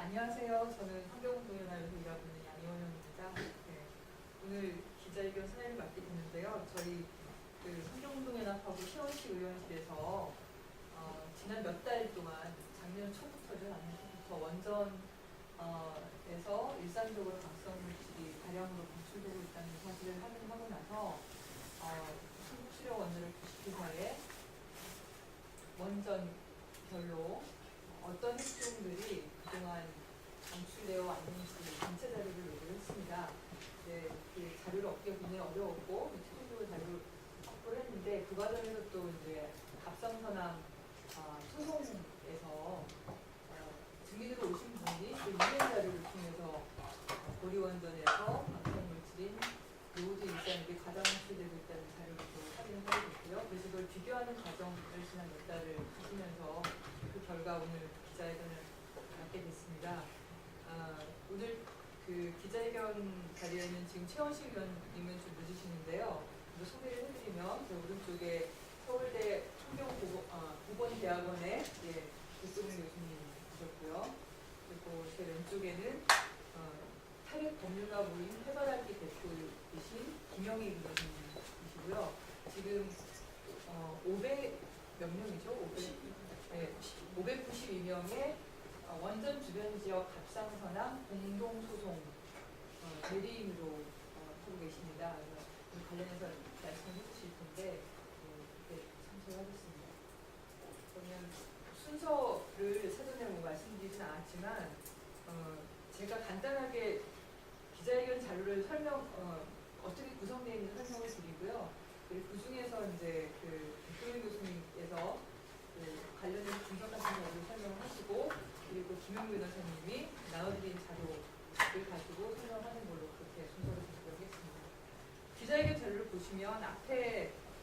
안녕하세요. 저는 환경운동연합에서 일하고 있는 양희원입니다. 네, 오늘 기자회견 사회를 맡게 됐는데요. 저희 환경운동연합하고 시원시 의원실에서 지난 몇 달 동안 작년 초부터죠. 작년 초부터 원전에서 일상적으로 각성물질이 다량으로 방출되고 있다는 사실을 확인하고 나서 한국수력원자력 주식회사의 원전별로 어떤 핵종들이 그동안 방출되어 왔는지 전체 자료를 요구를 했습니다. 네, 그 자료를 얻기가 굉장히 어려웠고 최종적으로 자료를 확보를 했는데 그 과정에서 또 이제 갑상선암 소송에서 증인으로 오신 분이 그 유엔 자료를 통해서 고리원전에서 방사물질인 요오드 일산액이 과다 방출되고 있다는 자료를 또 확인을 하게 됐고요. 그래서 그걸 비교하는 과정을 지난 몇 달을 하시면서 그 결과 오늘 기자회견을 갖게 됐습니다. 오늘 그 기자회견 자리에는 지금 최원식 의원님은 좀 늦으시는데요. 소개를 해드리면 제 오른쪽에 서울대 환경보건대학원의 백종훈 교수님이셨고요. 그리고 제 왼쪽에는 탈핵법률가 모임 해바라기 대표이신 김영희 교수님이시고요. 지금 500 몇 명이죠? 592명의 원전 주변 지역 갑상선암 공동소송 대리인으로 하고 계십니다. 그래서 관련해서 말씀을 해주실 텐데 참석하겠습니다. 그러면 순서를 사전에 말씀드리진 않았지만 제가 간단하게 기자회견 자료를 어떻게 구성되어 있는지 설명을 드리고요. 그리고 그 중에서 이제 백종훈 교수님께서 관련해서 분석하신 자료를 설명하시고 그리고 김영규 변호사님이 나눠드린 자료를 가지고 설명하는 걸로 그렇게 순서를 잡도록 하겠습니다. 기자회견 자료를 보시면 앞에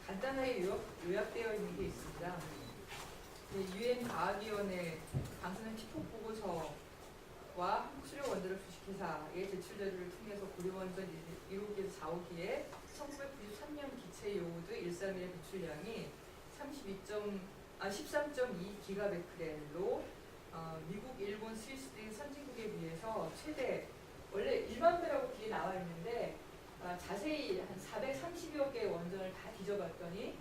간단하게 요약되어 있는 게 있습니다. 유엔 과학위원회 방사능 피폭 보고서와 한국수력원자력 주식회사의 제출 자료를 통해서 고려원전 1호기에서 4호기에 1993년 기체 요오드 131의 배출량이 13.2기가베크렐로 미국, 일본, 스위스 등 선진국에 비해서 최대 원래 일반 배라고 뒤에 나와 있는데 자세히 한 430여 개의 원전을 다 뒤져봤더니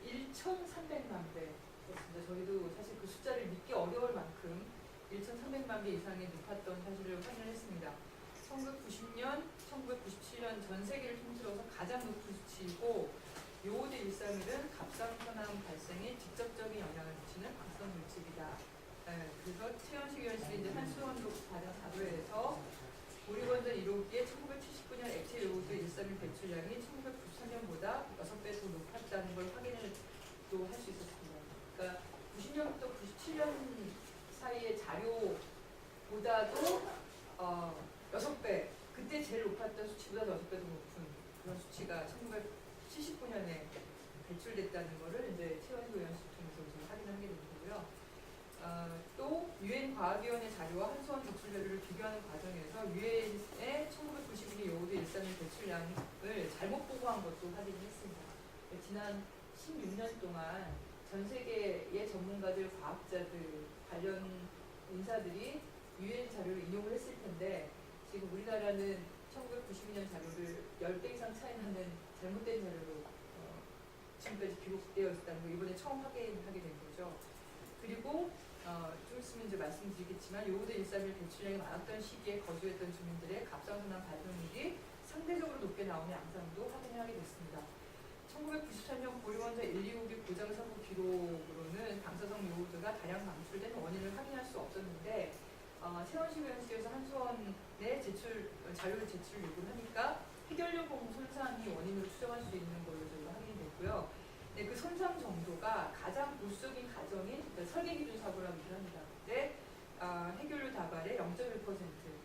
1,300만 배였습니다. 저희도 사실 그 숫자를 믿기 어려울 만큼 1,300만 배 이상이 높았던 사실을 확인했습니다. 1990년, 1997년 전 세계를 통틀어서 가장 높은 수치이고 요오드 131은 갑상선암 발생에 직접적인 영향을 미치는 각성 물질이다. 그래서 최현식 의원실이 이제 한수원도 과정 4도에서 고리원전 1호기에 1979년 액체 요오드 131 배출량이 1993년보다 6배 더 높았다는 걸 확인을 또 할 수 있었습니다. 그러니까 90년부터 97년 사이의 자료보다도 6배, 그때 제일 높았던 수치보다 6배 더 높은 그런 수치가 1979년에 배출됐다는 것을 이제 최원식 의원실 통해서 확인을 하게 된 거고요. 또 유엔 과학위원회 자료와 한수원 배출 자료를 비교하는 과정에서 유엔의 1992년 요오드 131 배출량을 잘못 보고한 것도 확인을 했습니다. 지난 16년 동안 전 세계의 전문가들, 과학자들, 관련 인사들이 유엔 자료를 인용을 했을 텐데 지금 우리나라는 1992년 자료를 10배 이상 차이 나는 잘못된 자료로 지금까지 기록되어 있다는 거 이번에 처음 확인하게 된 거죠. 그리고 좀 있으면 이제 말씀드리겠지만 요오드 131 배출량이 많았던 시기에 거주했던 주민들의 갑상선암 발병률이 상대적으로 높게 나오는 양상도 확인하게 됐습니다. 1993년 고리원전 1, 2호기 고장 사고 기록으로는 방사성 요오드가 다량 방출된 원인을 확인할 수 없었는데 최원식 의원실에서 한수원의 자료를 제출 요구를 하니까 해결력 공무 손상이 원인으로 추정할 수 있는 걸로 저희가 확인이 됐고요. 네, 그 손상 정도가 가장 보수적인 가정인 설계 기준 사고라고 얘기를 합니다. 근데 해결률 다발의 0.1%,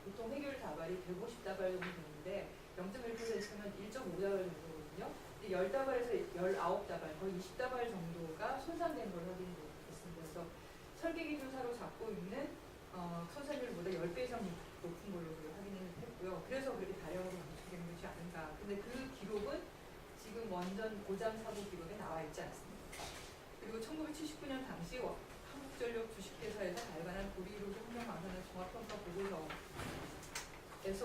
보통 해결률 다발이 150다발 정도 되는데 0.1%면 1.5다발 정도거든요. 10다발에서 19다발, 거의 20다발 정도가 손상된 걸 확인이 됐습니다. 그래서 설계 기준사로 잡고 있는 손상률보다 10배 이상 높은 걸로 확인을 했고요. 그래서 그렇게 다량으로 방출된 것이 아닌가. 근데 그 기록은 지금 원전 고장 사고 기록에 나와 있지 않습니다. 그리고 1979년 당시 한국전력 주식회사에서 발간한 고리 1호기 환경 방사능 종합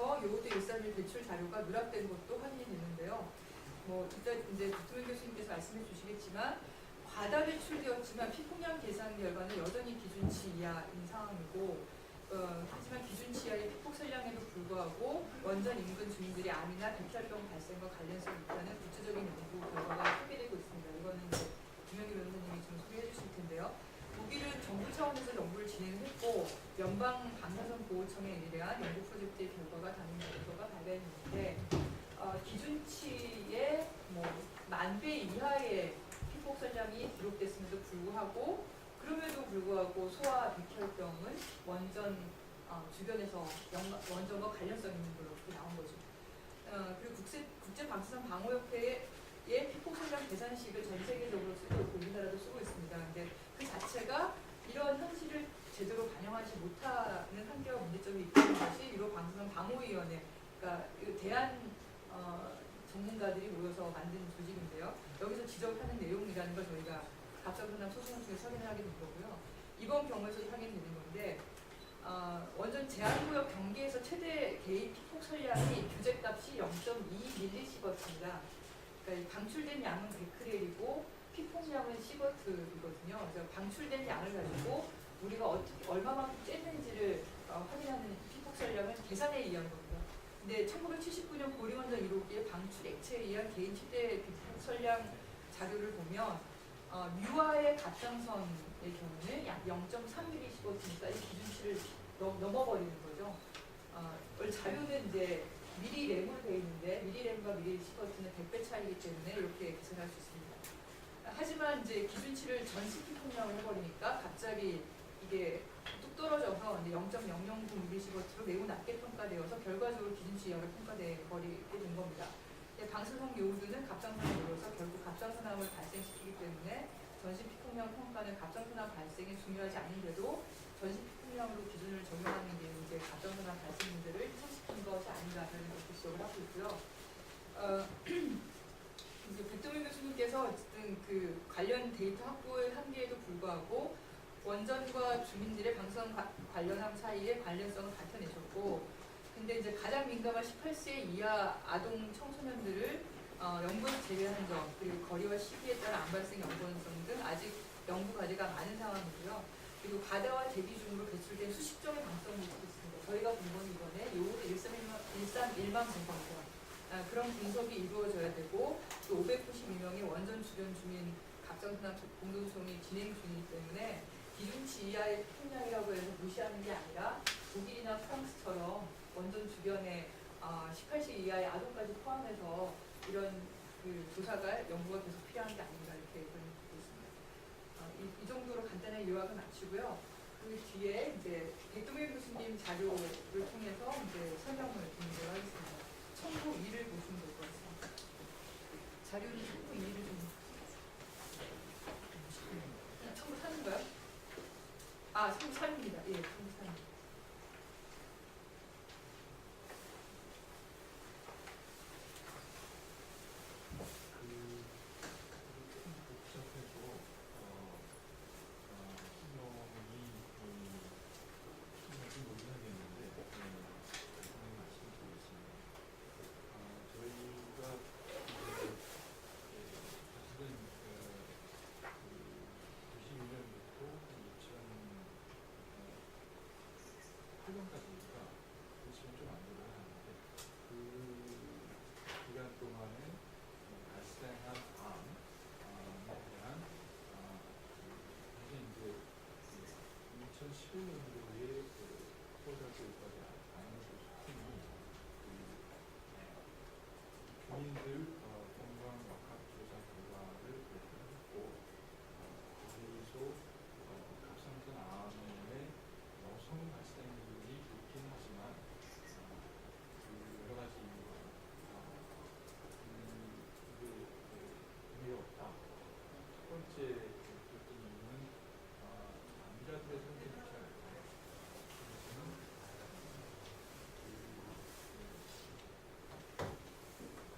그래서 요우드 131 배출 자료가 누락된 것도 확인이 되는데요. 뭐 일단 이제 박두민 교수님께서 말씀해 주시겠지만 과다 배출되었지만 피폭량 계산 결과는 여전히 기준치 이하인 상황이고 하지만 기준치 이하의 피폭 설량에도 불구하고 원전 인근 주민들이 암이나 백혈병 발생과 관련성이 있다는 구체적인 연구 결과가 소개되고 있습니다. 이거는 이제 김영희 변호사님이 좀 소개해 주실 텐데요. 독일은 정부 차원에서 연구를 진행했고 연방 방사선 보호청에 의뢰한 연구 프로젝트의 결과가 담긴 보고서가 발표했는데 기준치의 뭐 10,000배 이하의 피폭 설량이 기록됐음에도 불구하고 그럼에도 불구하고 소아 백혈병은 원전 주변에서 원전과 관련성 있는 걸로 그렇게 나온 거죠. 그리고 국제 방사선 방호협회의 피폭 설량 계산식을 전 세계적으로 쓰고 있고 우리나라도 쓰고 있습니다. 근데 그 자체가 이런 현실을 제대로 반영하지 못하는 한계와 문제점이 있다는 것이 유럽 방사선 방호위원회, 그러니까 대한 전문가들이 모여서 만든 조직인데요. 여기서 지적하는 내용이라는 걸 저희가 갑작스러운 소송을 통해서 확인하게 된 거고요. 이번 경우에서도 확인되는 건데 원전 제한구역 경계에서 최대 개인 피폭 설량이 규제값이 0.2mS입니다. 그러니까 방출된 양은 100크렐이고 피폭량은 10W거든요. 그래서 방출된 양을 가지고 우리가 어떻게 얼마만큼 쬐는지를 확인하는 피폭 설량은 계산에 의한 겁니다. 근데 1979년 고리원전 1호기의 방출 액체에 의한 개인 최대 피폭 설량 자료를 보면 뮤아의 갑상선의 경우는 약 0.3mS니까 이 기준치를 넘어버리는 거죠. 자료는 이제 미리램으로 되어 있는데 미리램과 미리시버트는 100배 차이기 때문에 이렇게 계산할 수 있습니다. 하지만 이제 기준치를 전시 피폭량을 해버리니까 갑자기 이게 뚝 떨어져서 0.009mS로 매우 낮게 평가되어서 결과적으로 기준치 이하로 평가되게 된 겁니다. 방사성 요우드는 갑상선에 모여서 결국 갑상선암을 발생시키기 때문에 전시 피폭량 평가는 갑상선암 발생이 중요하지 않은데도 전시 피폭량으로 기준을 적용하는 게 이제 갑상선암 발생 문제를 희소시킨 것이 아닌가라는 것을 지적을 하고 있고요. 이제 백동일 교수님께서 어쨌든 그 관련 데이터 확보의 한계에도 불구하고 원전과 주민들의 방사선 관련함 사이에 관련성을 밝혀내셨고, 근데 이제 가장 민감한 18세 이하 아동 청소년들을 연구에서 제외한 점, 그리고 거리와 시기에 따라 암 발생 연관성 등 아직 연구 과제가 많은 상황이고요. 그리고 바다와 대기 중으로 배출된 수십 종의 방사성 물질이 있습니다. 저희가 본 건 이번에 요우드 131만 분석이죠. 그런 분석이 이루어져야 되고 또 592명의 원전 주변 주민 갑상선암 공동소송이 진행 중이기 때문에 기준치 이하의 폭량이라고 해서 무시하는 게 아니라 독일이나 프랑스처럼 원전 주변에 18세 이하의 아동까지 포함해서 이런 그 조사가 연구가 계속 필요한 게 아닌가 이렇게 보고 있습니다. 이 정도로 간단하게 요약을 마치고요. 그 뒤에 이제 백동일 교수님 자료를 통해서 이제 설명을 드리도록 하겠습니다. 청구 2를 보시면 될 것 같습니다. 자료는 청구 2를 좀 청구 3인가요? 청구 3입니다. 예, 청구 3.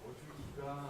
거주기간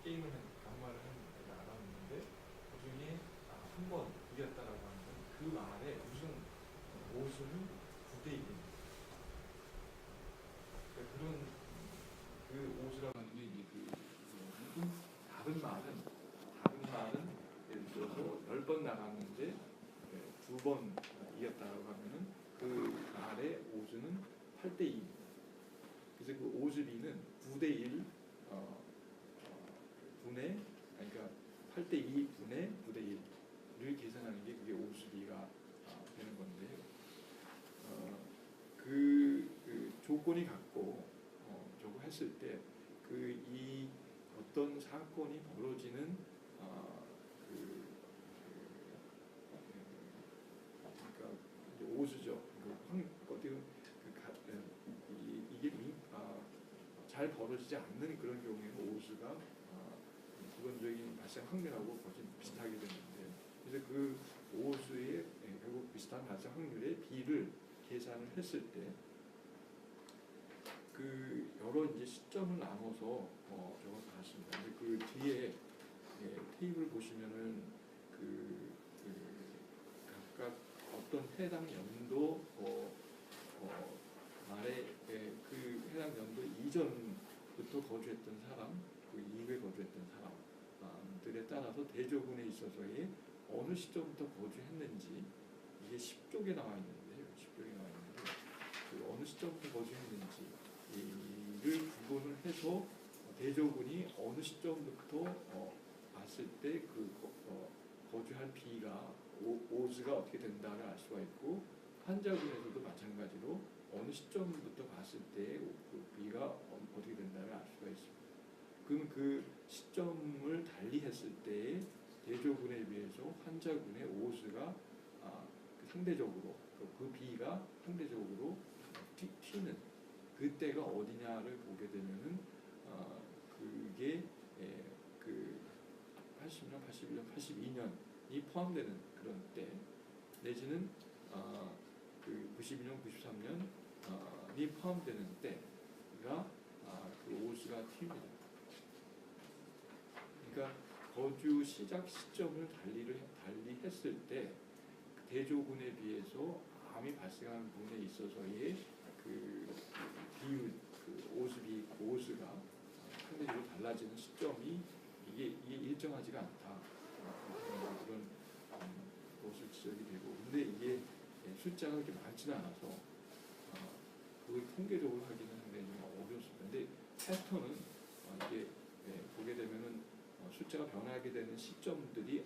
게임을 강화를 한 애가 알았는데 그중에 한 번 이겼다라고 하는 그 말에 우승 오수는 9대1입니다. 그러니까 그런 그 오수라고 하는 게 이제 다른 말은 예를 들어서 10번 나갔는데 2번 이겼다라고 하면은 그 말의 오수는 8대2입니다. 그래서 그 오수비는 9대1 분의 그러니까 8대2 분의 9대1을 계산하는 게 그게 오수비가 되는 건데 그 조건이 같고 저거 했을 때 이 어떤 사건이 벌어지는 그러니까 이제 오수죠. 이게 잘 벌어지지 않는 그런 경우에는 오수가 기본적인 발생 확률하고 거의 비슷하게 되는데, 그래서 그 오수의 결국 비슷한 발생 확률의 비를 계산을 했을 때 그 여러 이제 시점을 나눠서 저걸 봤습니다. 그 뒤에 테이블 보시면은 각각 어떤 해당 연도 말에 그 해당 연도 이전부터 거주했던 사람, 그 이후에 거주했던 사람들에 따라서 대조군에 있어서의 어느 시점부터 거주했는지 이게 10쪽에 나와 있는데요. 10쪽에 나와 있는데 그 어느 시점부터 거주했는지 이를 구분을 해서 대조군이 어느 시점부터 봤을 때 그 거주할 비가 오수가 어떻게 된다를 알 수가 있고, 환자군에서도 마찬가지로 어느 시점부터 봤을 때 그 비가 어떻게 된다를 알 수가 있습니다. 그럼 그 시점을 달리했을 때 대조군에 비해서 환자군의 오수가 상대적으로 그 비가 상대적으로 튀는 그때가 어디냐를 보게 되면은 그게 그 80년, 81년, 82년이 포함되는 그런 때, 내지는 그 92년, 93년이 포함되는 때가 그 오수가 튑니다. 그러니까 거주 시작 시점을 달리했을 때 대조군에 비해서 암이 발생하는 부분에 있어서의 그 비율, 그 오수가 상대적으로 달라지는 시점이 이게 일정하지가 않다. 그런 것을 지적이 되고, 근데 이게 숫자가 그렇게 많지는 않아서 그걸 통계적으로 하기는 상당히 좀 어렵습니다. 근데 패턴은 이게 보게 되면은 숫자가 변하게 되는 시점들이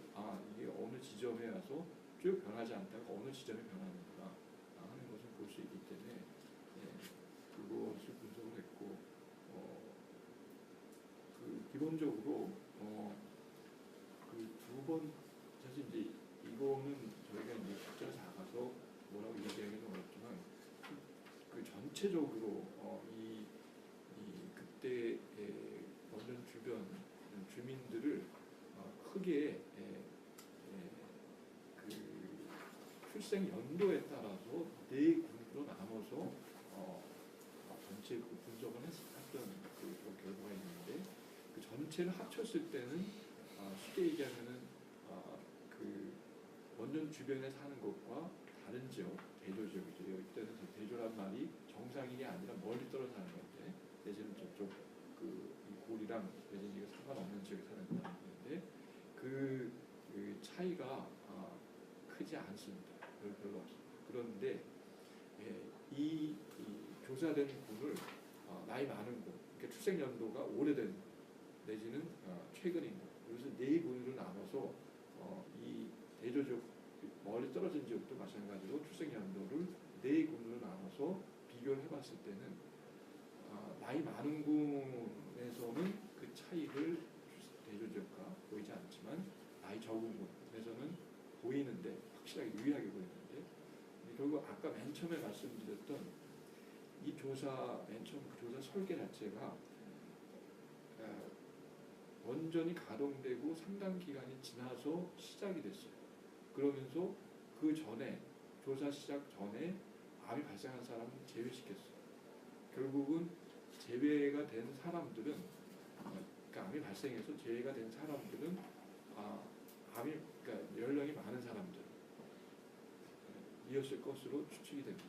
이게 어느 지점에 와서 쭉 변하지 않다가 어느 지점에 변하는구나 하는 것을 볼 수 있기 때문에 그것을 분석을 했고, 그 기본적으로 그 두 번 사실 이제 이거는 저희가 이제 숫자가 작아서 뭐라고 얘기하기는 어렵지만 그 전체적으로 이 그때 원전 주변 주민들을 크게 그 출생 연도에 따라서 네 군으로 나눠서 전체 그 분석을 했던 그 결과가 있는데, 그 전체를 합쳤을 때는 쉽게 얘기하면은 그 원전 주변에 사는 것과 다른 지역, 대조 지역이죠. 이때는 대조란 말이 정상인이 아니라 멀리 떨어져 사는 건데, 내지는 저쪽 그 고리랑 내지는 상관없는 지역에 사는 건데, 그 차이가 크지 않습니다. 별로 없습니다. 그런데 이 조사된 군을 나이 많은 군, 그러니까 출생 연도가 오래된 군, 내지는 최근인 군, 그래서 네 군으로 나눠서 이 대조적 멀리 떨어진 지역도 마찬가지로 출생 연도를 네 군으로 나눠서 비교를 해봤을 때는 나이 많은 군에서는 그 차이를 대조적과 보이지 않지만 나이 적은 군에서는 보이는데, 확실하게 유일하게 보이는데, 결국 아까 맨 처음에 말씀드렸던 이 조사 맨 처음 조사 설계 자체가 원전이 가동되고 상당 기간이 지나서 시작이 됐어요. 그러면서 그 전에 조사 시작 전에 암이 발생한 사람은 제외시켰어요. 결국은 제외가 된 사람들은, 그러니까 그러니까 암이 발생해서 재해가 된 사람들은 암이 그러니까 연령이 많은 사람들 이었을 것으로 추측이 됩니다.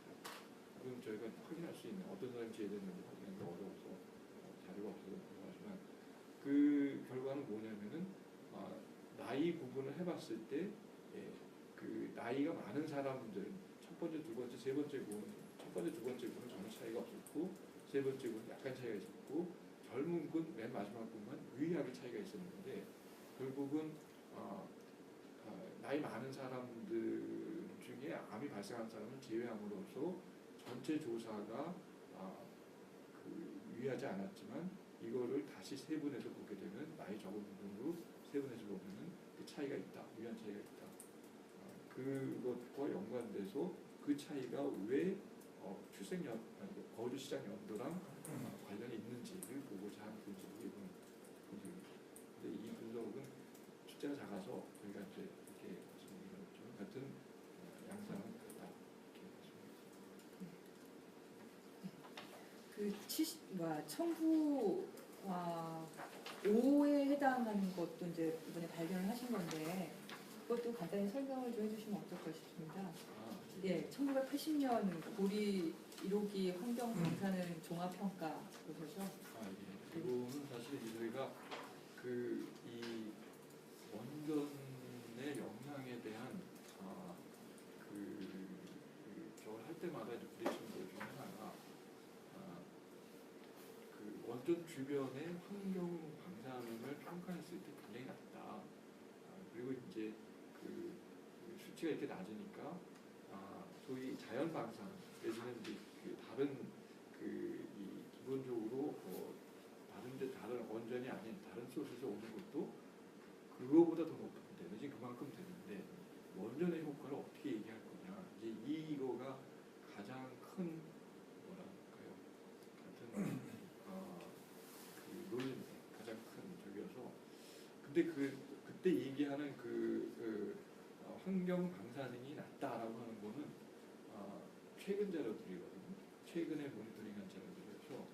그럼 저희가 확인할 수 있는 어떤 사람이 재해됐는지 확인하기 어려워서 자료가 없어서 불가하지만 그 결과는 뭐냐면은 나이 구분을 해봤을 때 그 나이가 많은 사람들 첫 번째, 두 번째, 세 번째 군 첫 번째, 두 번째 군은 전혀 차이가 없었고 세 번째 군은 약간 차이가 있었고 젊은 군 맨 마지막 군만 유의하게 차이가 있었는데 결국은 나이 많은 사람들 중에 암이 발생한 사람을 제외함으로써 전체 조사가 유의하지 않았지만 이거를 다시 세분해서 보게 되면 나이 적은 분으로 세분해서 보면은 그 차이가 있다, 유의한 차이가 있다. 그것과 연관돼서 그 차이가 왜 출생연 거주 시작 연도랑 관련이 있는지를 보고자 한 분석입니다. 근데 이 분석은 숫자가 작아서 저희가 이제 이렇게 말씀드리는 같은 양상은 없다 이렇게 말씀드립니다. 그 청구 5에 해당하는 것도 이제 이번에 발견을 하신 건데 그것도 간단히 설명을 좀 해주시면 어떨까 싶습니다. 예, 1980년 고리 1호기 환경 방사능 종합평가 보셔서. 예. 이거는 사실 저희가 이 원전의 영향에 대한 저걸 할 때마다 이제 부딪히는 것 중에 하나가 그 원전 주변의 환경 방사능을 평가했을 때 굉장히 낮다. 그리고 이제 그 수치가 이렇게 낮으니까 소위 자연 방사능 내지는 이제 다른 이 기본적으로 다른 원전이 아닌 다른 소스에서 오는 것도 그거보다 더 높은데 내지 그만큼 되는데 원전의 효과를 어떻게 얘기할 거냐 이제 이거가 가장 큰 뭐랄까요 같은 논리 가장 큰 적이어서 근데 그때 얘기하는 환경 방사능이 낮다라고 하는 거는 최근 자료들이거든요. 최근에 모니터링한 자료들이어서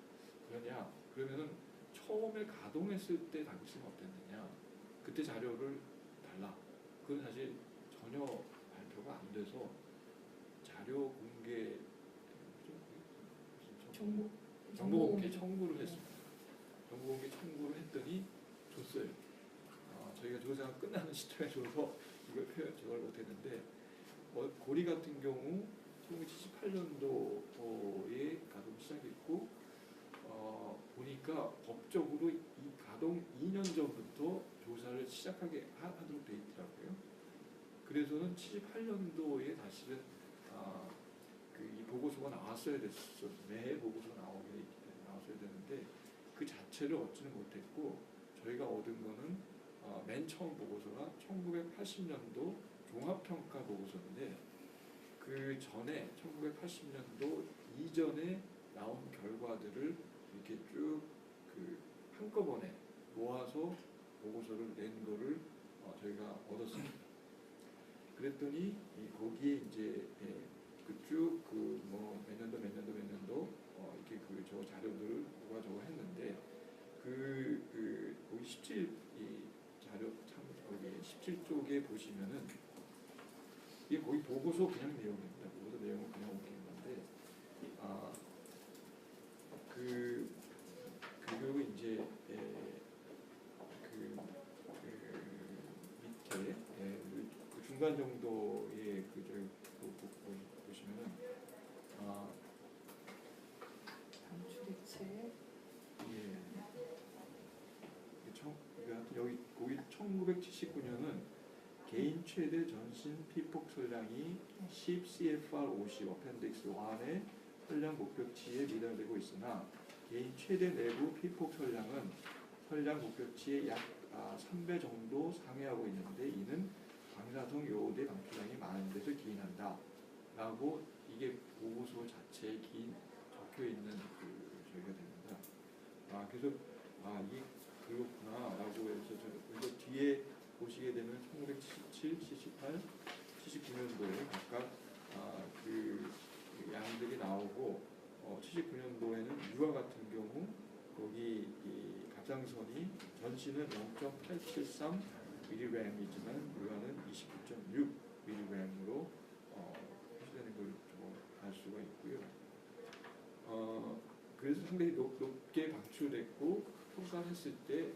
그러면은 처음에 가동했을 때 당시는 어땠느냐 그때 자료를 달라. 그건 사실 전혀 발표가 안 돼서 자료 공개 정보 공개 청구를 했습니다. 정보 공개 청구를 했더니 줬어요. 저희가 조사가 끝나는 시점에 줘서 저걸 못했는데 고리 같은 경우 1978년도에 가동 시작했고 보니까 법적으로 이 가동 2년 전부터 조사를 시작하게 하도록 돼 있더라고요. 그래서는 78년도에 사실은 이 보고서가 나왔어야 됐었어요. 매 보고서가 나왔어야 되는데 그 자체를 얻지는 못했고 저희가 얻은 거는 맨 처음 보고서가 1980년도 종합평가 보고서인데 그 전에 1980년도 이전에 나온 결과들을 이렇게 쭉 한꺼번에 모아서 보고서를 낸 거를 저희가 얻었습니다. 그랬더니 거기에 이제 쭉 몇 년도 이렇게 저 자료들을 저거 했는데 거기 17 자료 거기 17쪽에 보시면은 이게 거의 보고서 그냥 내용입니다. 보고서 내용을 그냥 옮긴 건데 그리고 이제 밑에 그 중간 정도의 저기 보시면은 방출액체 여기 1979년은 개인 최대 전신 피폭 설량이 10 CFR50 어펜딕스 1의 설량 목표치에 미달되고 있으나 개인 최대 내부 피폭 설량은 설량 목표치의 약 3배 정도 상회하고 있는데 이는 방사성 요오대 방출량이 많은 데서 기인한다 라고 이게 보고서 자체에 적혀 있는 저희가 됩니다. 그래서 이게 그렇구나 라고 해서 이거 뒤에 보시게 되면 1977, 78, 79년도에 각각 그 양들이 나오고 79년도에는 유아 같은 경우 거기 이 갑상선이 전시는 0.873mg이지만 물가는 29.6mg으로 표시되는 걸 알 수가 있고요. 그래서 상당히 높게 방출됐고 평가했을 때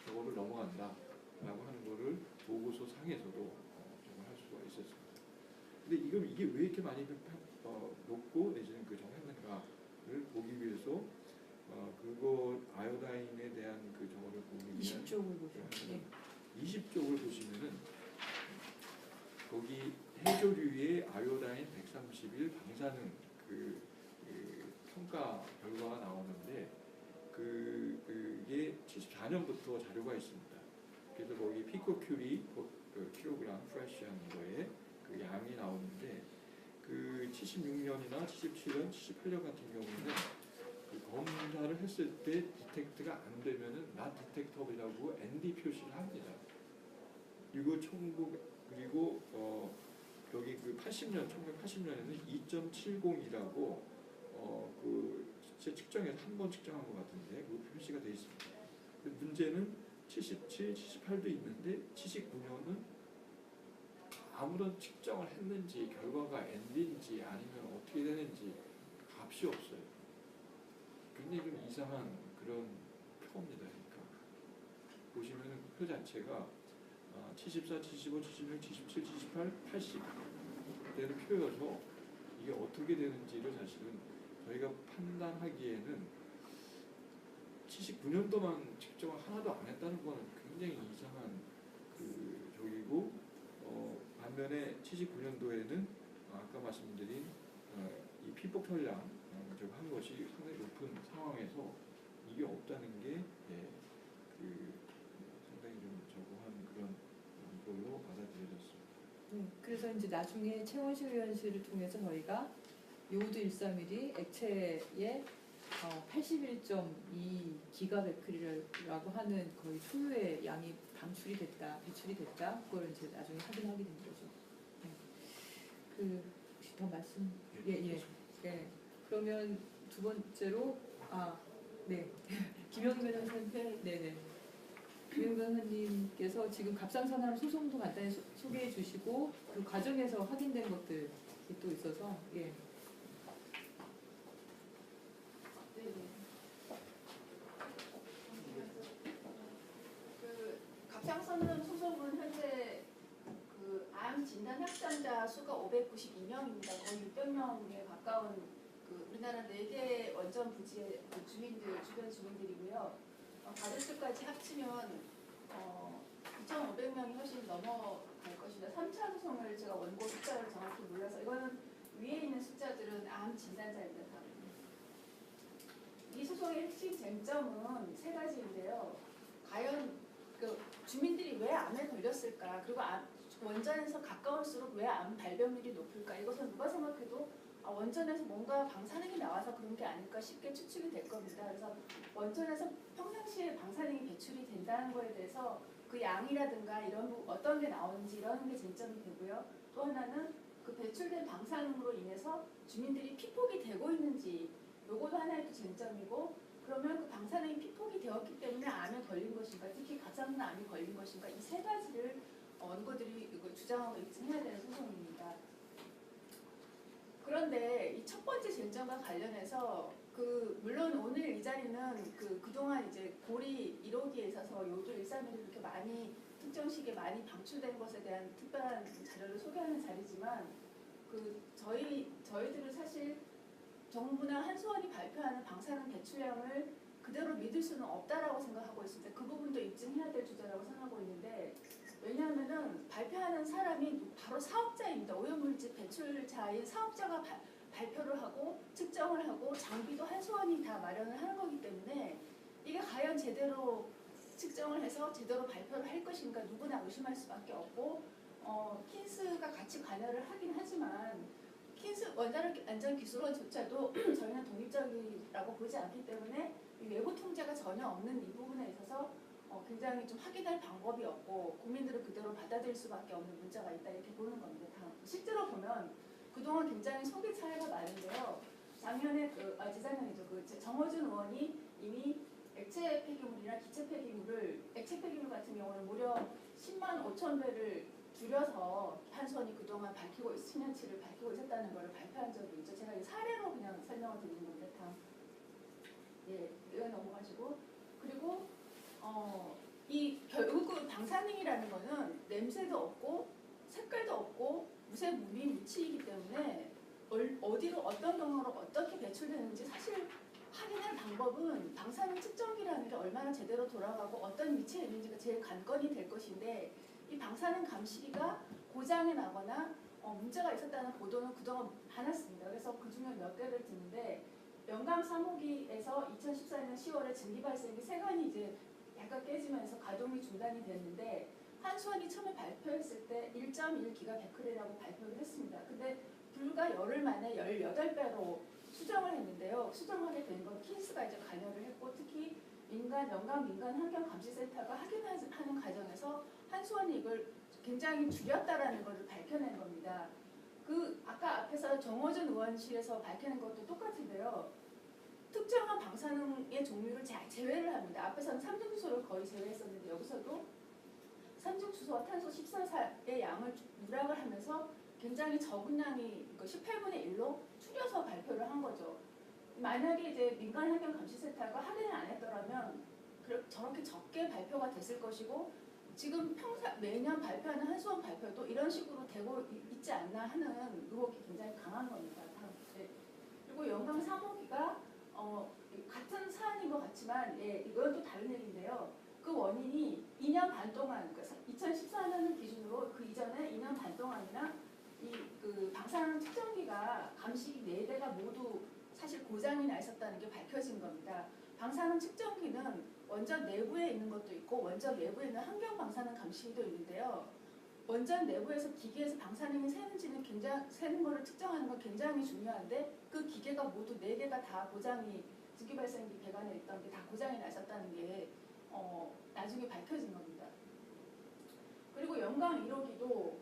저거를 넘어간다라고 하는 거를 보고서 상에서도 정말 할 수가 있었습니다. 근데 이게 왜 이렇게 많이 높고 내지는 그 정했는가를 보기 위해서 그거 아이오다인에 대한 그 저거를 보기 위한 20쪽을 보시면 20쪽을 보시면은 거기 해조류의 아이오다인 130일 방사능 그 평가 결과가 나오는데 그게 74년부터 자료가 있습니다. 그래서 거기 피코큐리 킬로그램 프레시한 거에 그 양이 나오는데 그 76년이나 77년, 78년 같은 경우는 그 검사를 했을 때 디텍트가 안 되면은 not detectable이라고 ND 표시를 합니다. 그리고 여기 그 1980년에는 2.70이라고 그 측정해서 한 번 측정한 것 같은데 그 표시가 되어 있습니다. 문제는 77, 78도 있는데 79년은 아무런 측정을 했는지 결과가 N인지 아니면 어떻게 되는지 값이 없어요. 굉장히 좀 이상한 그런 표입니다. 그러니까 보시면은 표 자체가 74, 75, 76, 77, 78, 80 되는 표여서 이게 어떻게 되는지를 사실은 저희가 판단하기에는 79년도만 측정을 하나도 안 했다는 거는 굉장히 이상한 그 저기고 반면에 79년도에는 아까 말씀드린 이 피폭 혈량 저거 한 것이 상당히 높은 상황에서 이게 없다는 게 상당히 좀 저거한 그런 걸로 받아들여졌습니다. 그래서 이제 나중에 최원식 위원실을 통해서 저희가 요오드 131이 액체에 81.2 기가베크리라고 하는 거의 초유의 양이 배출이 됐다. 그걸 이제 나중에 확인하게 된 거죠. 혹시 더 말씀? 예. 그러면 두 번째로 김영희 변호사님, 네네. 김영희 변호사님께서 지금 갑상선암 소송도 간단히 소개해 주시고 그 과정에서 확인된 것들이 또 있어서 그 갑상선암 소송은 현재 그 암 진단 확정자 수가 592명입니다. 거의 600명에 가까운 그 우리나라 4개 원전 부지의 그 주민들, 주변 주민들이고요. 가족수까지 합치면 2,500명이 훨씬 넘어갈 것이다. 3차 소송을 제가 원고 숫자를 정확히 몰라서 이거는 위에 있는 숫자들은 암 진단자입니다. 이 소송의 핵심 쟁점은 3가지인데요. 과연 그 주민들이 왜 암에 걸렸을까? 그리고 원전에서 가까울수록 왜 암 발병률이 높을까? 이것은 누가 생각해도 원전에서 뭔가 방사능이 나와서 그런 게 아닐까 쉽게 추측이 될 겁니다. 그래서 원전에서 평상시에 방사능이 배출이 된다는 거에 대해서 그 양이라든가 이런 어떤 게 나오는지 이런 게 쟁점이 되고요. 또 하나는 그 배출된 방사능으로 인해서 주민들이 피폭이 되고 있는지 요것도 하나의 또 쟁점이고, 그러면 그 방사능이 피폭이 되었기 때문에 암에 걸린 것인가, 특히 갑상선암이 걸린 것인가, 이 3가지를 원고들이 주장하고 입증해야 되는 소송입니다. 그런데 이 첫 번째 쟁점과 관련해서 물론 오늘 이 자리는 그동안 이제 고리 1호기에 있어서 요오드 131이 이렇게 많이 특정 시기에 많이 방출된 것에 대한 특별한 자료를 소개하는 자리지만 저희들은 사실 정부나 한수원이 발표하는 방사능 배출량을 그대로 믿을 수는 없다라고 생각하고 있습니다. 그 부분도 입증해야 될 주제라고 생각하고 있는데, 왜냐하면은 발표하는 사람이 바로 사업자입니다. 오염물질 배출자인 사업자가 발표를 하고 측정을 하고 장비도 한수원이 다 마련을 하는 거기 때문에 이게 과연 제대로 측정을 해서 제대로 발표를 할 것인가 누구나 의심할 수밖에 없고, 킨스가 같이 관여를 하긴 하지만 킨스 원자력 안전 기술원조차도 저희는 독립적이라고 보지 않기 때문에 이 외부 통제가 전혀 없는 이 부분에 있어서 굉장히 좀 확인할 방법이 없고 국민들은 그대로 받아들일 수밖에 없는 문제가 있다 이렇게 보는 겁니다. 실제로 보면 그동안 굉장히 소비 차이가 많은데요. 작년에 재작년이죠. 정호준 의원이 이미 액체 폐기물이나 기체 폐기물을 액체 폐기물 같은 경우는 무려 10만 5천 배를 줄여서 한수원이 그동안 밝히고 수년치를 밝히고 있었다는 것을 발표한 적이 있죠. 제가 이 사례로 그냥 설명을 드리는 건데 다음 이거 넘어가시고 그리고 이 결국 그 방사능이라는 거는 냄새도 없고 색깔도 없고 무색무비 무치이기 때문에 어디로 어떤 경로로 어떻게 배출되는지 사실 확인할 방법은 방사능 측정기라는 게 얼마나 제대로 돌아가고 어떤 위치에 있는지가 제일 관건이 될 것인데 이 방사능 감시기가 고장이 나거나 문제가 있었다는 보도는 그동안 많았습니다. 그래서 그중에 몇 개를 듣는데 영광 3호기에서 2014년 10월에 증기 발생기 3건이 이제 약간 깨지면서 가동이 중단이 됐는데 한수원이 처음에 발표했을 때 1.1기가베크레라고 발표를 했습니다. 근데 불과 열흘 만에 18배로 수정을 했는데요. 수정하게 된 건 킨스가 이제 관여를 했고 특히 영광 민간 환경감시센터가 확인하는 과정에서 한수원이 이걸 굉장히 줄였다라는 것을 밝혀낸 겁니다. 그 아까 앞에서 정호준 의원실에서 밝히는 것도 똑같은데요. 특정한 방사능의 종류를 제외를 합니다. 앞에서는 삼중수소를 거의 제외했었는데 여기서도 삼중수소와 탄소 14사의 양을 누락을 하면서 굉장히 적은 양이 18분의 1로 줄여서 발표를 한 거죠. 만약에 이제 민간환경감시센터가 확인을 안 했더라면 저렇게 적게 발표가 됐을 것이고 지금 매년 발표하는 한수원 발표도 이런 식으로 되고 있지 않나 하는 의혹이 굉장히 강한 겁니다. 그리고 영광 3호기가 같은 사안인 것 같지만 이건 또 다른 얘기인데요. 그 원인이 2년 반 동안, 그러니까 2014년 기준으로 그 이전에 2년 반 동안이나 그 방사능 측정기가 감시기 4대가 모두 사실 고장이 나 있었다는 게 밝혀진 겁니다. 방사능 측정기는 원전 내부에 있는 것도 있고 원전 내부에 있는 환경 방사능 감시기도 있는데요. 원전 내부에서 기계에서 방사능이 새는지는 새는 거를 측정하는 건 굉장히 중요한데 그 기계가 모두 4개가 다 고장이 증기 발생기 배관에 있던 게 다 고장이 나 있었다는 게 나중에 밝혀진 겁니다. 그리고 영광 1호기도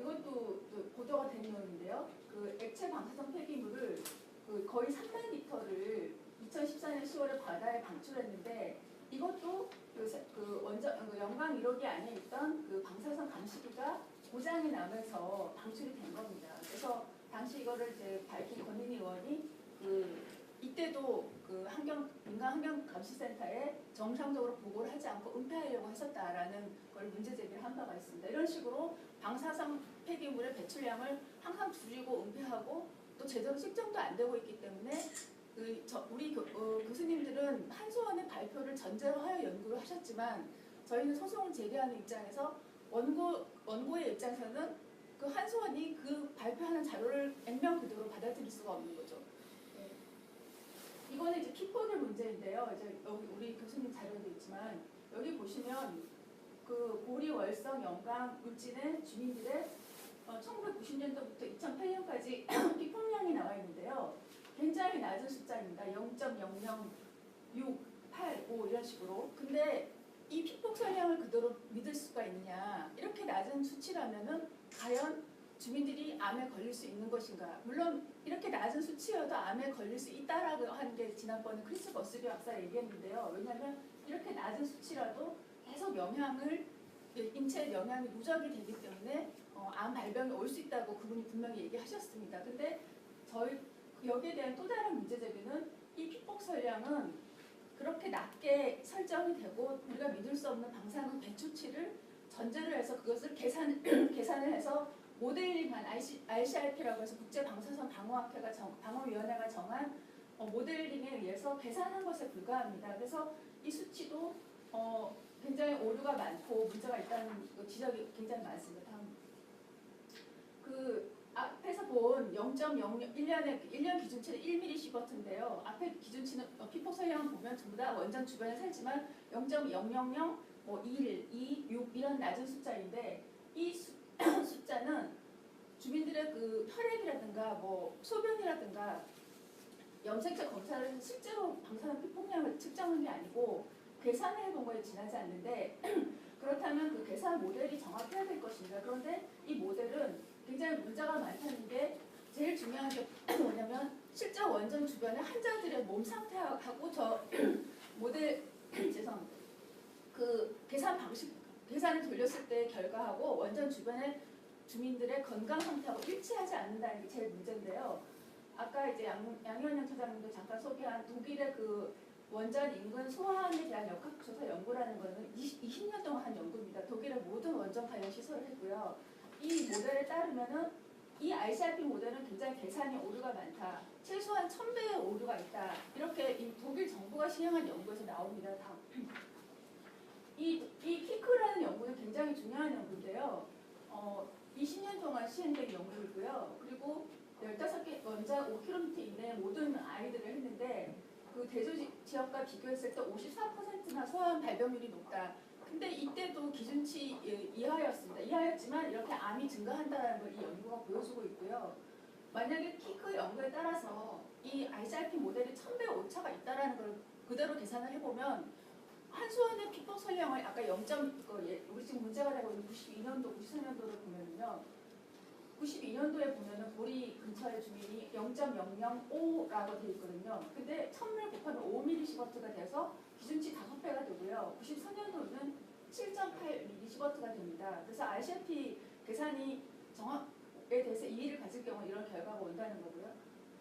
이것도 보도가 된 내용인데요. 그 액체 방사성 폐기물을 거의 3만 리터를 2014년 10월에 바다에 방출했는데 이것도 영광 1호기 안에 있던 그 방사성 감시기가 고장이 나면서 방출이 된 겁니다. 그래서 당시 이거를 이제 밝힌 권은희 의원이 이때도 민간환경감시센터에 정상적으로 보고를 하지 않고 은폐하려고 했었다라는 걸 문제 제기를 한 바가 있습니다. 이런 식으로 방사성 폐기물의 배출량을 항상 줄이고 은폐하고 또 제대로 측정도 안 되고 있기 때문에 우리 교수님들은 한수원의 발표를 전제로 하여 연구를 하셨지만 저희는 소송을 제기하는 입장에서 원고의 입장에서는 그 한수원이 그 발표하는 자료를 액면 그대로 받아들일 수가 없는 거죠. 이거는 이제 킥보드 문제인데요. 이제 여기 우리 교수님 자료도 있지만 여기 보시면 그 고리 월성 영광 울진의 주민들의 1990년도부터 2008년까지 피폭량이 나와 있는데요. 굉장히 낮은 숫자입니다. 0.0068, 5 이런 식으로. 근데 이 피폭 설량을 그대로 믿을 수가 있느냐? 이렇게 낮은 수치라면은 과연 주민들이 암에 걸릴 수 있는 것인가? 물론 이렇게 낮은 수치여도 암에 걸릴 수 있다라고 하는 게 지난번에 크리스 버스비 박사 얘기했는데요. 왜냐하면 이렇게 낮은 수치라도 계속 인체에 영향이 누적이 되기 때문에 암 발병이 올 수 있다고 그분이 분명히 얘기하셨습니다. 근데 여기에 대한 또 다른 문제 제기는 이 피폭 설량은 그렇게 낮게 설정이 되고 우리가 믿을 수 없는 방사능 배출치를 전제로 해서 그것을 계산을 해서 모델링한 ICRP라고 해서 국제방사선 방어위원회가 정한 모델링에 의해서 계산한 것에 불과합니다. 그래서 이 수치도 굉장히 오류가 많고 문제가 있다는 지적이 굉장히 많습니다. 다음. 앞에서 본 1년 기준치는 1mS인데요. 앞에 기준치는 피폭 설량을 보면 전부 다 원전 주변에 살지만 0.000, 1, 2, 6 이런 낮은 숫자인데 이 숫자는 주민들의 그 혈액이라든가 소변이라든가 염색체 검사를 해서 실제로 방사능 피폭량을 측정한 게 아니고 계산을 해본 거에 지나지 않는데 그렇다면 그 계산 모델이 정확해야 될 것입니다. 그런데 이 모델은 굉장히 문제가 많다는 게 제일 중요한 게 뭐냐면 실제 원전 주변의 환자들의 몸 상태하고 저 모델 죄송합니다. 그 계산을 돌렸을 때 결과하고 원전 주변의 주민들의 건강 상태하고 일치하지 않는다는 게 제일 문제인데요. 아까 이제 양희원 처장님도 잠깐 소개한 독일의 그 원전 인근 소환에 대한 역학조사 연구라는 거는 20년 동안 한 연구입니다. 독일의 모든 원전 관련 시설을 했고요. 이 모델에 따르면은 이 ICRP 모델은 굉장히 계산이 오류가 많다. 최소한 1000배의 오류가 있다. 이렇게 이 독일 정부가 시행한 연구에서 나옵니다. 이 키크라는 연구는 굉장히 중요한 연구인데요. 20년 동안 시행된 연구이고요. 그리고 15개 원자 5km 이내의 모든 아이들을 했는데 그 대조 지역과 비교했을 때 54%나 소아암 발병률이 높다. 근데 이때도 기준치 이하였습니다. 이하였지만 이렇게 암이 증가한다는 걸 이 연구가 보여주고 있고요. 만약에 키크 연구에 따라서 이 ICRP 모델이 1000배 오차가 있다는 걸 그대로 계산을 해보면 한수원의 피폭 설량을 아까 우리 지금 문제가 되고 있는 92년도, 93년도를 보면은요. 92년도에 보면은 보리 근처의 주민이 0.005라고 되어 있거든요. 근데 1000을 곱하면 5mS가 돼서 기준치 5배가 되고요. 94년도는 7.8mS가 됩니다. 그래서 ICRP 계산이 정확에 대해서 이의를 가질 경우 이런 결과가 온다는 거고요.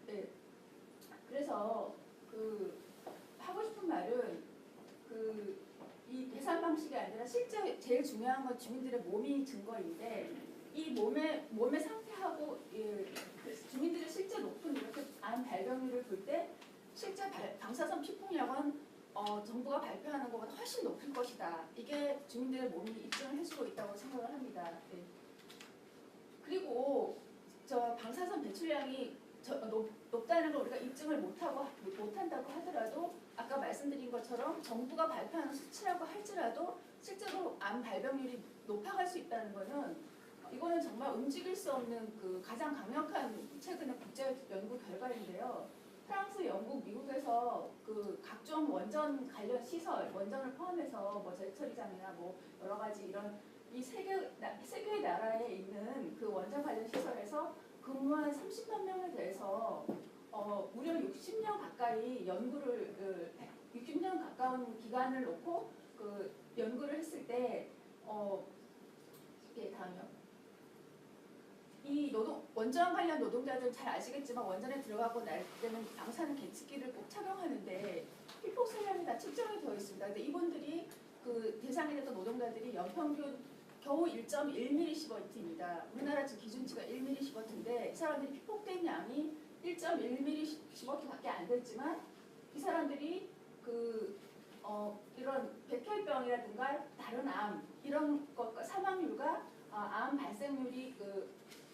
네. 그래서 하고 싶은 말은 이 계산 방식이 아니라 실제 제일 중요한 건 주민들의 몸이 증거인데 이 몸의 상태하고 주민들의 실제 높은 이렇게 암 발병률을 볼 때 실제 방사선 피폭량은 정부가 발표하는 것보다 훨씬 높을 것이다. 이게 주민들의 몸이 입증을 해주고 있다고 생각을 합니다. 네. 그리고 저 방사선 배출량이 높다는 걸 우리가 입증을 못한다고 하더라도 아까 말씀드린 것처럼 정부가 발표하는 수치라고 할지라도 실제로 암 발병률이 높아갈 수 있다는 것은 이거는 정말 움직일 수 없는 그 가장 강력한 최근의 국제 연구 결과인데요. 프랑스, 영국, 미국에서 그 각종 원전 관련 시설, 원전을 포함해서 뭐 제처리장이나 뭐 여러 가지 이런 이 세 개의 나라에 있는 그 원전 관련 시설에서 근무한 30만 명에 대해서 무려 60년 가까이 60년 가까운 기간을 놓고 그 연구를 했을 때 다음이요. 이 원전 관련 노동자들은 잘 아시겠지만 원전에 들어가고 날 때는 방사능 계측기를 꼭 착용하는데 피폭 설량이 다 측정이 되어 있습니다. 근데 이분들이 그 대상이 됐던 노동자들이 연평균 겨우 1.1mS입니다. 우리나라 지금 기준치가 1mS인데 이 사람들이 피폭된 양이 1.1mS밖에 안 됐지만 이 사람들이 이런 백혈병이라든가 다른 암 이런 것과 사망률과 암 발생률이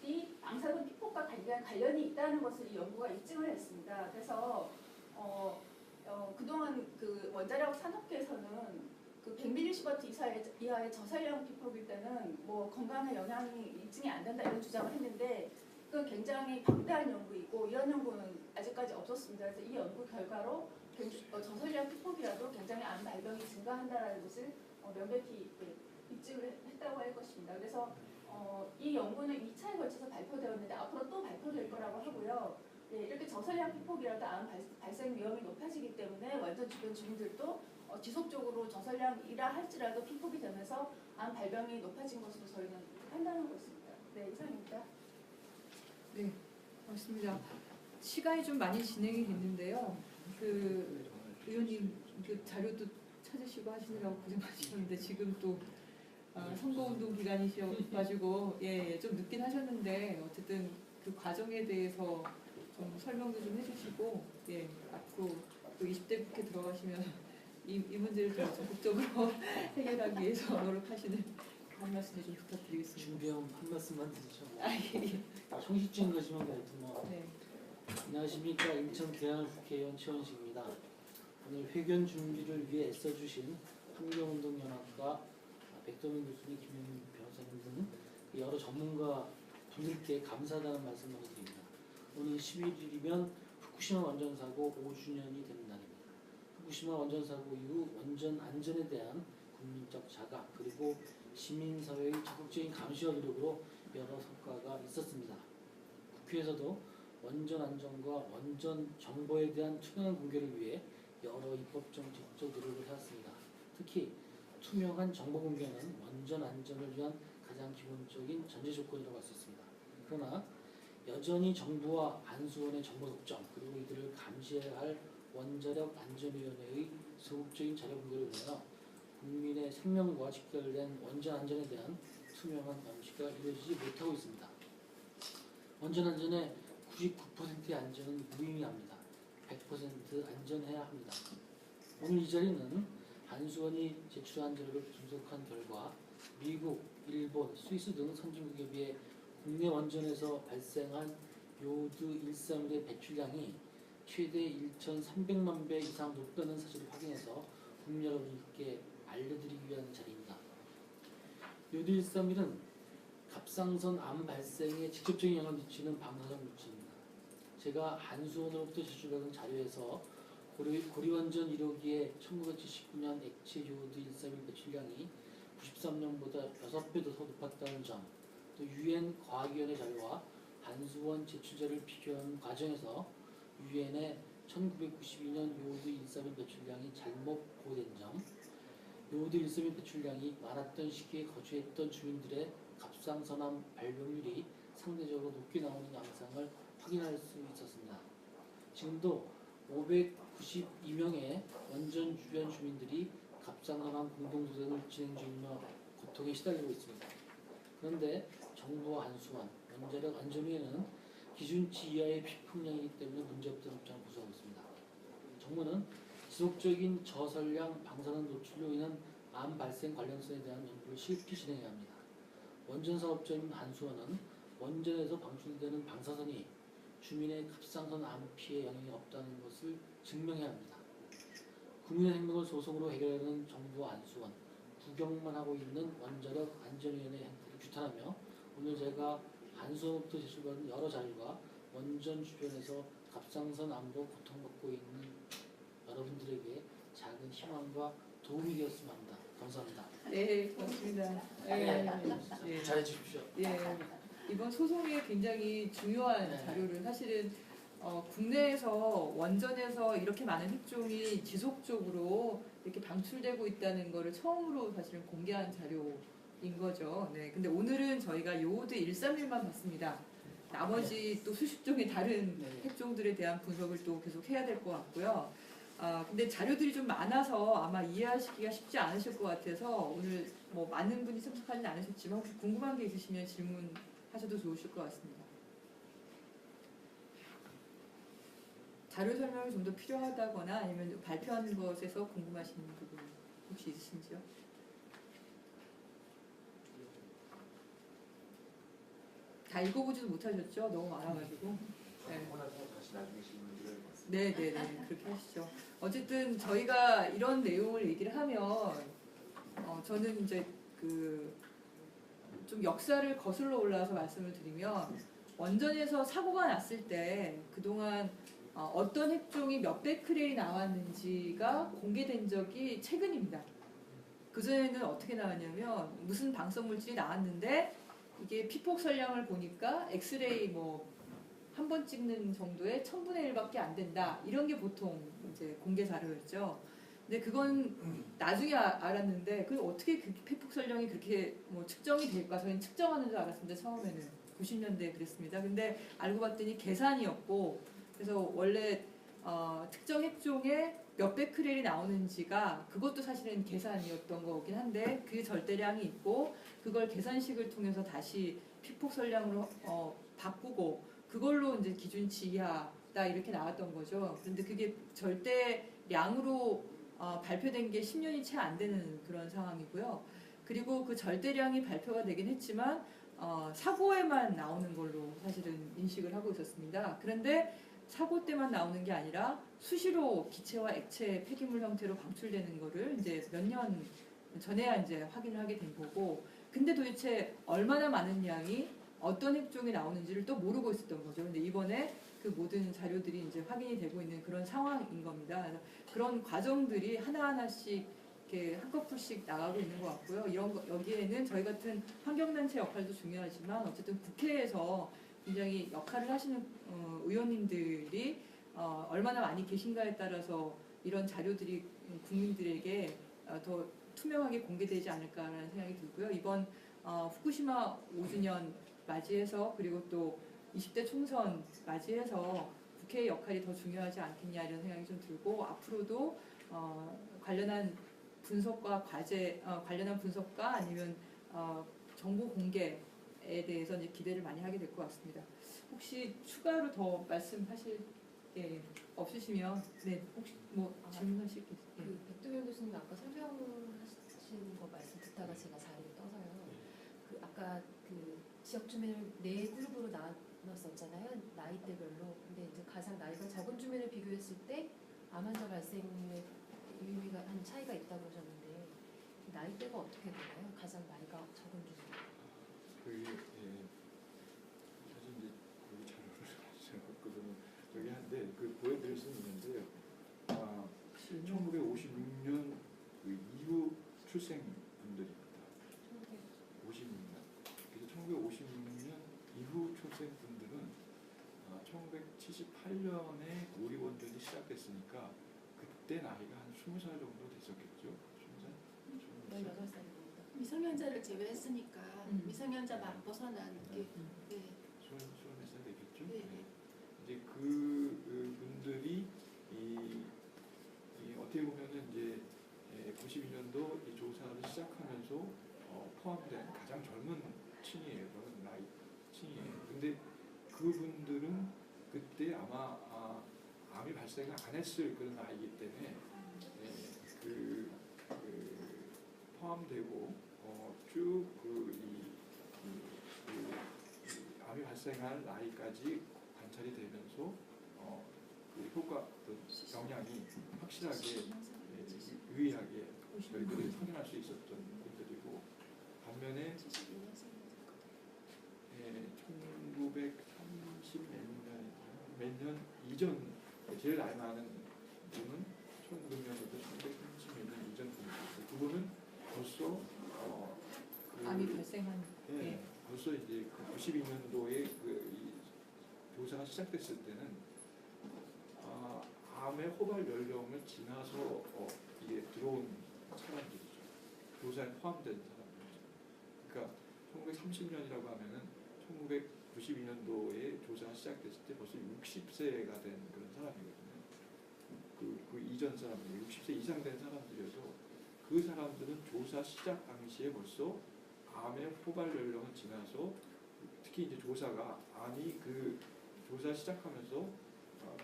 이 방사선 피폭과 관련이 있다는 것을 이 연구가 입증을 했습니다. 그래서 그동안 그 원자력 산업계에서는 그 100mS 이하의 저설량 피폭일 때는 뭐 건강에 영향이 입증이 안 된다 이런 주장을 했는데 그 굉장히 방대한 연구이고 이런 연구는 아직까지 없었습니다. 그래서 이 연구 결과로 저설량 피폭이라도 굉장히 암 발병이 증가한다는 것을 명백히 입증을 했다고 할 것입니다. 그래서 이 연구는 2차에 걸쳐서 발표되었는데 앞으로 또 발표될 거라고 하고요. 네, 이렇게 저설량 피폭이라도 암 발생 위험이 높아지기 때문에 원전 주변 주민들도 지속적으로 저설량이라 할지라도 피폭이 되면서 암 발병이 높아진 것으로 저희는 판단하고 있습니다. 네, 이상입니다. 네, 맞습니다. 시간이 좀 많이 진행이 됐는데요. 그 의원님 그 자료도 찾으시고 하시느라고 고생하셨는데 지금 또 선거운동 기간이셔가지고 좀 늦긴 하셨는데 어쨌든 그 과정에 대해서 좀 설명도 좀 해주시고 앞으로 또 20대 국회 들어가시면 이 문제를 좀 적극적으로 해결하기 위해서 노력하시는 한 말씀 좀 부탁드리겠습니다. 준비한 한 말씀만 드리죠. 예. 형식적인 것이면 말도 뭐. 네. 안녕하십니까. 인천 계양 국회의원 최원식입니다. 오늘 회견 준비를 위해 애써주신 환경운동연합과 백도민 교수님, 김영민 변호사님 등 여러 전문가 분들께 감사하다는 말씀을 드립니다. 오늘 11일이면 후쿠시마 원전 사고 5주년이 되는 날입니다. 후쿠시마 원전 사고 이후 원전 안전에 대한 국민적 자각 그리고 시민사회의 적극적인 감시와 노력으로 여러 성과가 있었습니다. 국회에서도 원전 안전과 원전 정보에 대한 투명한 공개를 위해 여러 입법 정책적 노력을 해왔습니다. 특히 투명한 정보 공개는 원전 안전을 위한 가장 기본적인 전제 조건이라고 할 수 있습니다. 그러나 여전히 정부와 안수원의 정보 독점 그리고 이들을 감시해야 할 원자력 안전위원회의 소극적인 자료 공개로 인하여 국민의 생명과 직결된 원전 안전에 대한 투명한 감시가 이루어지지 못하고 있습니다. 원전 안전의 99%의 안전은 무의미합니다. 100% 안전해야 합니다. 오늘 이 자리는 한수원이 제출한 자료를 분석한 결과 미국, 일본, 스위스 등 선진국에 비해 국내 원전에서 발생한 요오드 131의 배출량이 최대 1,300만 배 이상 높다는 사실을 확인해서 국민 여러분께 알려드리기 위한 자리입니다. 요오드 131은 갑상선 암 발생에 직접적인 영향을 미치는 방사성 물질입니다. 제가 한수원으로부터 제출받은 자료에서 고리원전 1호기의 1979년 액체 요오드 131 배출량이 93년보다 6배 더 높았다는 점, 또 UN 과학위원회 자료와 한수원 제출자를 비교하는 과정에서 UN의 1992년 요오드 131 배출량이 잘못 보고된 점, 요오드 131 배출량이 많았던 시기에 거주했던 주민들의 갑상선암 발병률이 상대적으로 높게 나오는 양상을 확인할 수 있었습니다. 지금도 592명의 원전 주변 주민들이 갑상선암 공동도생을 진행 중이며 고통에 시달리고 있습니다. 그런데 정부와 한수원, 원자력 안전위원회는 기준치 이하의 피폭량이기 때문에 문제없다는 입장을 고수하고 있습니다. 정부는 지속적인 저설량 방사능 노출로 인한 암 발생 관련성에 대한 연구를 실피 진행해야 합니다. 원전 사업자인 한수원은 원전에서 방출되는 방사선이 주민의 갑상선 암 피해 영향이 없다는 것을 증명해야 합니다. 국민의 생명을 소송으로 해결하는 정부와 한수원, 구경만 하고 있는 원자력 안전위원회 행태를 규탄하며 오늘 제가 한수원부터 제출받은 여러 자료가 원전 주변에서 갑상선 암으로 고통받고 있는 여러분들에게 작은 희망과 도움이 되었으면 합니다. 감사합니다. 네, 고맙습니다. 예. 잘해 주십시오. 예. 이번 소송에 굉장히 중요한 네. 자료를 사실은 국내에서 원전에서 이렇게 많은 핵종이 지속적으로 이렇게 방출되고 있다는 거를 처음으로 사실은 공개한 자료인 거죠. 네. 근데 오늘은 저희가 요오드 131만 봤습니다. 나머지 또 수십 종의 다른 네. 핵종들에 대한 분석을 또 계속 해야 될 것 같고요. 근데 자료들이 좀 많아서 아마 이해하시기가 쉽지 않으실 것 같아서 오늘 뭐 많은 분이 참석하지는 않으셨지만 혹시 궁금한 게 있으시면 질문하셔도 좋으실 것 같습니다. 자료 설명이 좀 더 필요하다거나 아니면 발표한 것에서 궁금하신 부분 혹시 있으신지요? 다 읽어보지도 못하셨죠? 너무 많아가지고. 네. 다시 나중에 질문드릴 것 같습니다. 네네네, 그렇게 하시죠. 어쨌든 저희가 이런 내용을 얘기를 하면 저는 이제 좀 역사를 거슬러 올라와서 말씀을 드리면 원전에서 사고가 났을 때 그동안 어떤 핵종이 몇 베크렐이 나왔는지가 공개된 적이 최근입니다. 그전에는 어떻게 나왔냐면 무슨 방사성 물질이 나왔는데 이게 피폭 설량을 보니까 엑스레이 한 번 찍는 정도의 1000분의 1밖에 안 된다. 이런 게 보통 이제 공개 자료였죠. 근데 그건 나중에 알았는데 그 어떻게 그 피폭 설량이 그렇게 측정이 될까? 저희는 측정하는 줄 알았는데 처음에는 90년대에 그랬습니다. 근데 알고 봤더니 계산이었고 그래서 원래 특정 핵종에 몇 베크렐이 나오는지가 그것도 사실은 계산이었던 거긴 한데 그 절대량이 있고 그걸 계산식을 통해서 다시 피폭 설량으로 바꾸고 그걸로 이제 기준치 이하다 이렇게 나왔던 거죠. 그런데 그게 절대량으로 발표된 게 10년이 채 안 되는 그런 상황이고요. 그리고 그 절대량이 발표가 되긴 했지만 사고에만 나오는 걸로 사실은 인식을 하고 있었습니다. 그런데 사고 때만 나오는 게 아니라 수시로 기체와 액체 폐기물 형태로 방출되는 거를 이제 몇 년 전에야 이제 확인을 하게 된 거고, 근데 도대체 얼마나 많은 양이 어떤 핵종이 나오는지를 또 모르고 있었던 거죠. 근데 이번에 그 모든 자료들이 이제 확인이 되고 있는 그런 상황인 겁니다. 그런 과정들이 하나하나씩 이렇게 한꺼풀씩 나가고 있는 것 같고요. 여기에는 저희 같은 환경단체 역할도 중요하지만 어쨌든 국회에서 굉장히 역할을 하시는 의원님들이 얼마나 많이 계신가에 따라서 이런 자료들이 국민들에게 더 투명하게 공개되지 않을까라는 생각이 들고요. 이번 후쿠시마 5주년 맞이해서 그리고 또 20대 총선 맞이해서 국회의 역할이 더 중요하지 않겠냐 이런 생각이 좀 들고 앞으로도 관련한 분석과 관련한 분석과 아니면 정보 공개에 대해서 이제 기대를 많이 하게 될 것 같습니다. 혹시 추가로 더 말씀하실 게 없으시면 네 혹시 뭐 질문하실 게 있으세요? 그 백동현 교수님 아까 설명하신 거 말씀 듣다가 제가 자리에 떠서요. 그 아까 그 지역 주민을 네 그룹으로 나눴었잖아요. 나이대별로. 근데 이제 가장 나이가 적은 주민을 비교했을 때 암 환자 발생률에 유의가 한 차이가 있다고 하셨는데 나이대가 어떻게 되나요? 가장 나이가 적은 주민. 그게 사실 이제 여기 자료를 제가 봤거든요. 저기 한데 그 보여드릴 수는 있는데요. 1956년 그 이후 출생 분들입니다. 56년. 그래서 1956년 이후 출생 분들은 1978년에 우리 원전이 시작됐으니까 그때 나이가 한 20살 정도 됐었겠죠. 20살? 16살입니다. 미성년자를 제외했으니까 미성년자 막 벗어난 게 네. 20살 되겠죠. 네. 네. 이제 그 분들이 어떻게 보면은 이제 92년도 이 조사를 시작하면서 포함된 가장 젊은 층이에요. 젊은 나이 층이에요. 근데 그분들은 그때 아마 암이 발생을 안 했을 그런 나이이기 때문에 포함되고 쭉 암이 발생할 나이까지 관찰이 되면서 그 효과, 영향이 확실하게 유의하게 저희들이 확인할 수 있었던 분들이고 반면에 1930 몇 년 이전 제일 나이 많은 분은 1900년부터 1930 몇 년 이전 분이고 그분은 벌써 암이 발생한 벌써 이제 92년도에 이 조사가 시작됐을 때는 암의 호발 연령을 지나서 이게 들어온 사람들이죠. 조사에 포함된 사람들이죠. 그러니까 1930년이라고 하면은 1992년도에 조사가 시작됐을 때 벌써 60세가 된 그런 사람이거든요. 그 이전 사람들, 60세 이상 된 사람들이어서 그 사람들은 조사 시작 당시에 벌써 암의 호발 연령을 지나서 특히 이제 조사가 암이 그 조사 시작하면서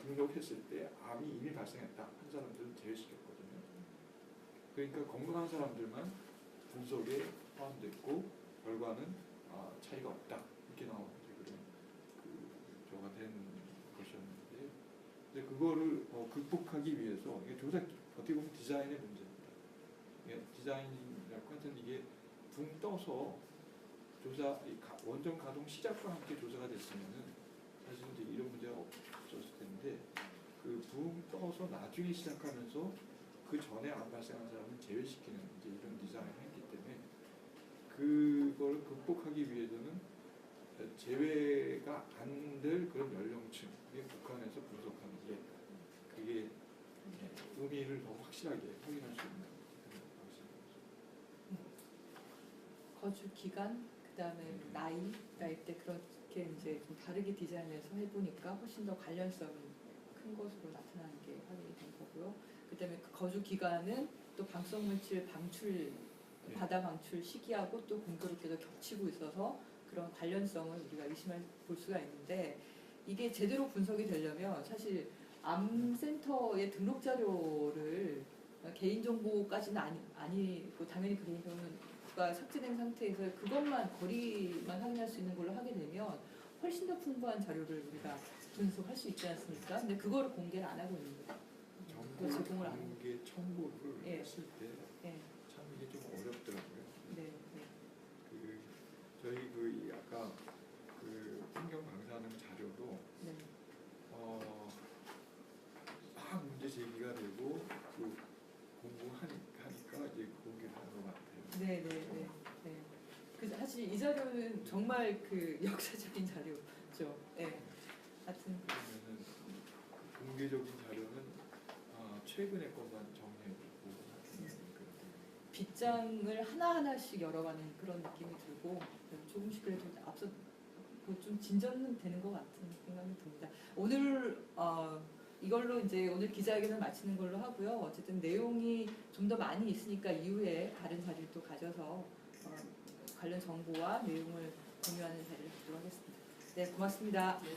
등록했을 때 암이 이미 발생했다 한 사람들은 제외시켰거든요. 그러니까 건강한 사람들만 분석에 포함됐고 결과는 차이가 없다 이렇게 나오는 그런 조가 된 것이었는데, 근데 그거를 극복하기 위해서 이게 조사 어떻게 보면 디자인의 문제입니다. 이게 디자인이라고 하여튼 이게 붕 떠서 조사 원전 가동 시작과 함께 조사가 됐으면은 사실 이제 이런 문제가 없었을 텐데 그 붕 떠서 나중에 시작하면서 그 전에 암 발생한 사람은 제외시키는 이제 이런 디자인을 했기 때문에 그걸 극복하기 위해서는 제외가 안 될 그런 연령층에 국한해서 분석하는 게 그게 의미를 더 확실하게 확인할 수 있는 그런 방식입니다. 거주 기간, 그다음에 나이일 때 그렇게 이제 좀 다르게 디자인해서 해보니까 훨씬 더 관련성이 큰 것으로 나타나는 게 확인이 된 거고요. 그다음에 그 거주 기간은 또 방사성 물질 방출, 바다 방출 시기하고 또 공교롭게도 겹치고 있어서 그런 관련성을 우리가 의심할 볼 수가 있는데 이게 제대로 분석이 되려면 사실 암센터의 등록 자료를 개인정보까지는 아니고 당연히 그 개인정보가 삭제된 상태에서 그것만 거리만 확인할 수 있는 걸로 하게 되면 훨씬 더 풍부한 자료를 우리가 분석할 수 있지 않습니까? 근데 그거를 공개를 안 하고 있는 거예요. 그걸 제공을 안 하고. 공개 청구를 예. 했을 때 참 이게 좀 어렵더라고요. 네. 저희 이 아까 그 환경 방사능 자료도 네. 막 문제 제기가 되고 그 공부하니까 이제 공개를 하는 것 같아요. 네. 그 사실 이 자료는 정말 그 역사적인 자료죠. 네. 하여튼 그러면은 공개적인 자료는 최근의 것만 정리해주고 빗장을 하나하나씩 열어가는 그런 느낌이 들고 조금씩 그래도 앞서 좀 진전은 되는 것 같은 생각이 듭니다. 오늘 이걸로 이제 오늘 기자회견을 마치는 걸로 하고요. 어쨌든 내용이 좀 더 많이 있으니까 이후에 다른 자리를 또 가져서 관련 정보와 내용을 공유하는 자리를 갖도록 하겠습니다. 네, 고맙습니다. 네,